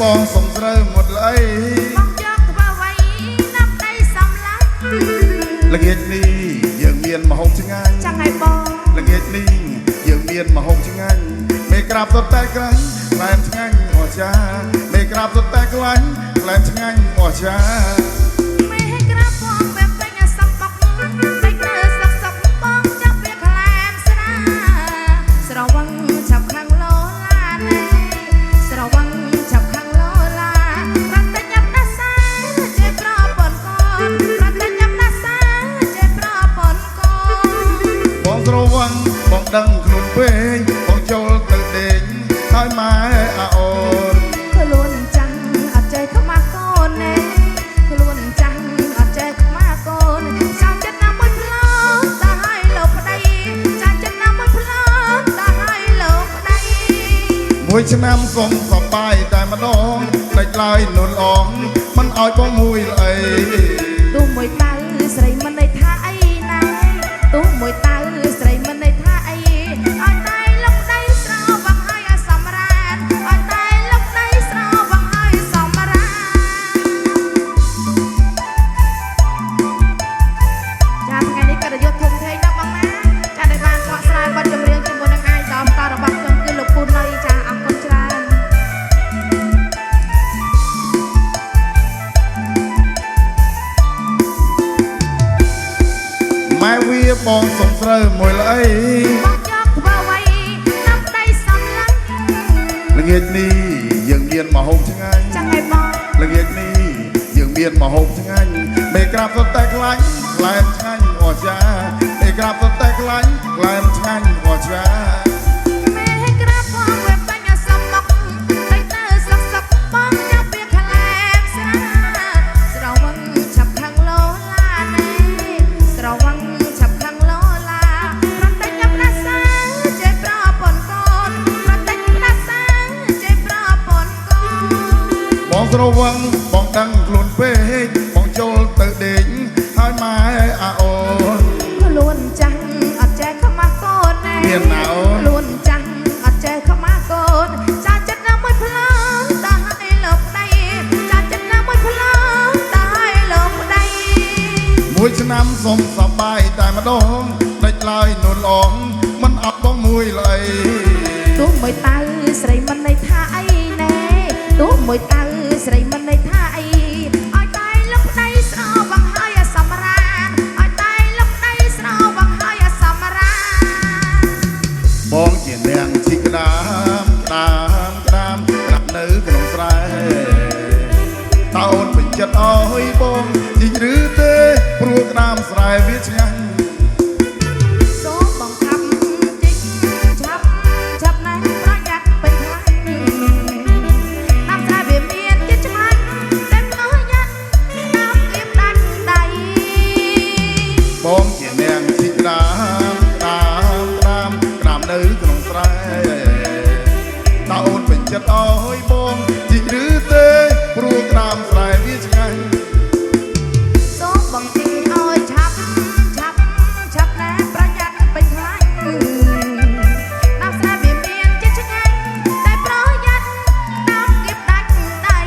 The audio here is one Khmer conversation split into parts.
បងសុំស្រូវmộtលៃមកយកធ្វើអ្វីណាប់ដៃសំឡាក់ល្ងាចនេះយើងមានម្ហូបឆ្ងាញ់ចង់ឲ្យបងល្ងាចនេះយើងមានម្ហូបឆ្ងាញ់មេក្រាបសុទ្ធតែក្រាញ់ក្លែមឆ្ងាញ់អស្ចារ្យមេក្រាបសុទ្ធតែក្លាញ់ក្លែមឆ្ងាញ់អស្ចារ្យមេក្រាបបងបែបពេញសពបុកពេញនៅសុកសុកបងចាប់វាក្លែមស្រាស្រវឹងចាប់ខាងលោឡាណែស្រវឹងចាប់ខាងលោឡាប្រតិញប់ដាសាចេប្រពន្ធកូនប្រតិញប់ដាសាចេប្រពន្ធកូនបងស្រវឹងបងដឹងខ្លួនពេកបងចូលទៅដេកហើយម៉ែអាអូនខ្លួនចាំអត់ចេះខ្មាស់កូនណែខ្លួនចាំអត់ចេះខ្មាស់កូនចាំចិត្តណាមួយផ្លោតើឲ្យលោកប្តីចាំចិត្តណាមួយផ្លោតើឲ្យលោកប្តីមួយឆ្នាំសុំសប្បាយតែម្ដងដាច់ឡើយនុនអងមិនឲ្យបងមួយអីទូមួយតៅស្រីមិនន័យថាអីណែទូមួយតៅស្រីមិនន័យថាអីឲ្យតែលោកប្តីស្រោវងឲ្យសម្រានឲ្យតែលោកប្តីស្រោវងឲ្យសម្រានចាថ្ងៃនេះក៏រយុទ្ធធំធេងដល់បងណាចាដែលបានបកស្រាយបទចម្រៀងជាមួយនឹងអាយដល់តរបស់ខ្ញុំគឺលោកពូណីចាអរគុណច្រើនម៉ែវាបងសុំស្រូវមួយលៃមកយកធ្វើអ្វីណាប់ដៃសំឡាក់ល្ងាចនេះយើងមានម្ហូបឆ្ងាញ់ចង់ឲ្យបងល្ងាចនេះយើងមានម្ហូបឆ្ងាញ់មេក្រាបសុទ្ធតែខ្លាញ់ក្លែមឆ្ងាញ់អស្ចារ្យមេក្រាបសុទ្ធតែខ្លាញ់ក្លែមឆ្ងាញ់អស្ចារ្យមេក្រាបបងវាបាញ់សំមកតែទៅសឹកសឹកបងចាប់វាក្លែមស្រាស្រវឹងឆាប់ខាងលោឡាណែស្រវឹងឆាប់ខាងលោឡាប្រតិញប់ដាសាចេប្រពន្ធកូនប្រតិញប់ដាសាចេប្រពន្ធកូនបងស្រវឹងបងដឹងខ្លួនពេកបងចូលទៅដេកហើយម៉ែអាអូនខ្លួនចាំងអត់ចេះខ្មាស់កូនណែមានណាអូនខ្លួនចាំងអត់ចេះខ្មាស់កូនចាចិត្តណាមួយផ្លោតើឲ្យលោកប្តីចាចិត្តណាមួយផ្លោតើឲ្យលោកប្តីមួយឆ្នាំសុំសប្បាយតែម្ដងដាច់ឡើយនុនអងមិនអត់បងមួយលៃទូមួយតៅស្រីមិនន័យថាអីណែទូមួយតៅស្រីមិនន័យថាអីឲ្យតែលោកប្តីស្រោវងឲ្យសម្រានឲ្យតែលោកប្តីស្រោវងឲ្យសម្រានបងជានាងជីក្ដាមក្ដាមក្ដាមក្ដាប់នៅក្នុងស្រែតើអូនពេញចិត្តអើយបងជីឬទេព្រោះក្ដាមស្រែវាឆ្ងាញ់សូមបងខាប់ជីកឆាប់ឆាប់ណាស់ប្រយ័ត្នពេញខ្លាំងតាមស្រែវាមានចិត្តឆ្ងាញ់តែប្រយ័ត្នតាមគៀបដាច់ដៃបងជានាងជីក្ដាមក្ដាមក្ដាមក្ដាមនៅក្នុងស្រែតើអូនពេញចិត្តអើយបងជីឬទេព្រោះក្ដាមស្រែវាឆ្ងាញ់សូមបងជីកឲ្យឆាប់ឆាប់ឆាប់ណាស់ប្រយ័ត្នពេញខ្លាំងតាមស្រែវាមានចិត្តឆ្ងាញ់តែប្រយ័ត្នតាមគៀបដាច់ដៃ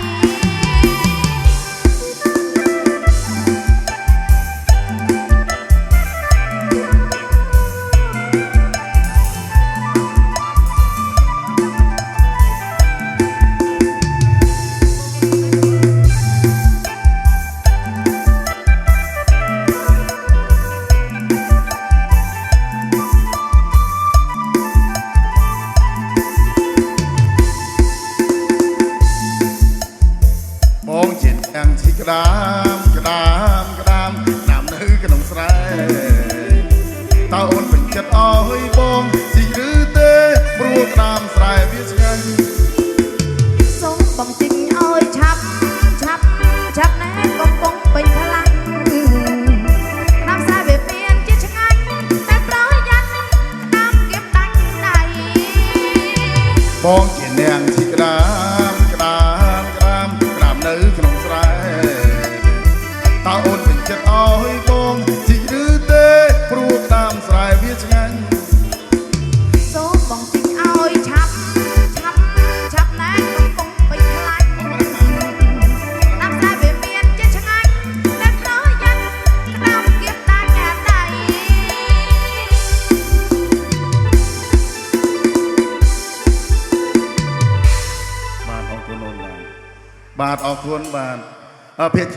បងជានាងជីក្ដាមក្ដាមក្ដាមក្ដាមនៅក្នុងស្រែតើអូនពេញចិត្តអើយបងជីឬទេព្រោះក្ដាមស្រែវាឆ្ងាញ់សូមបងជីកឲ្យឆាប់ឆាប់ឆាប់ណាស់កំពុងពេញខ្លាំងតាមស្រែវាមានចិត្តឆ្ងាញ់តែប្រយ័ត្នតាមគៀបដាច់ដៃបងជានាងជីក្ដាមក្ដាមក្ដាមក្ដាមនៅក្នុងស្រែតើអូនពេញចិត្តអើយបងជីឬទេព្រោះក្ដាមស្រែវាឆ្ងាញ់សូមបងជីកឲ្យឆាប់ឆាប់ឆាប់ណាស់កំពុងពេញខ្លាំង បាទអរគុណបាទភេទ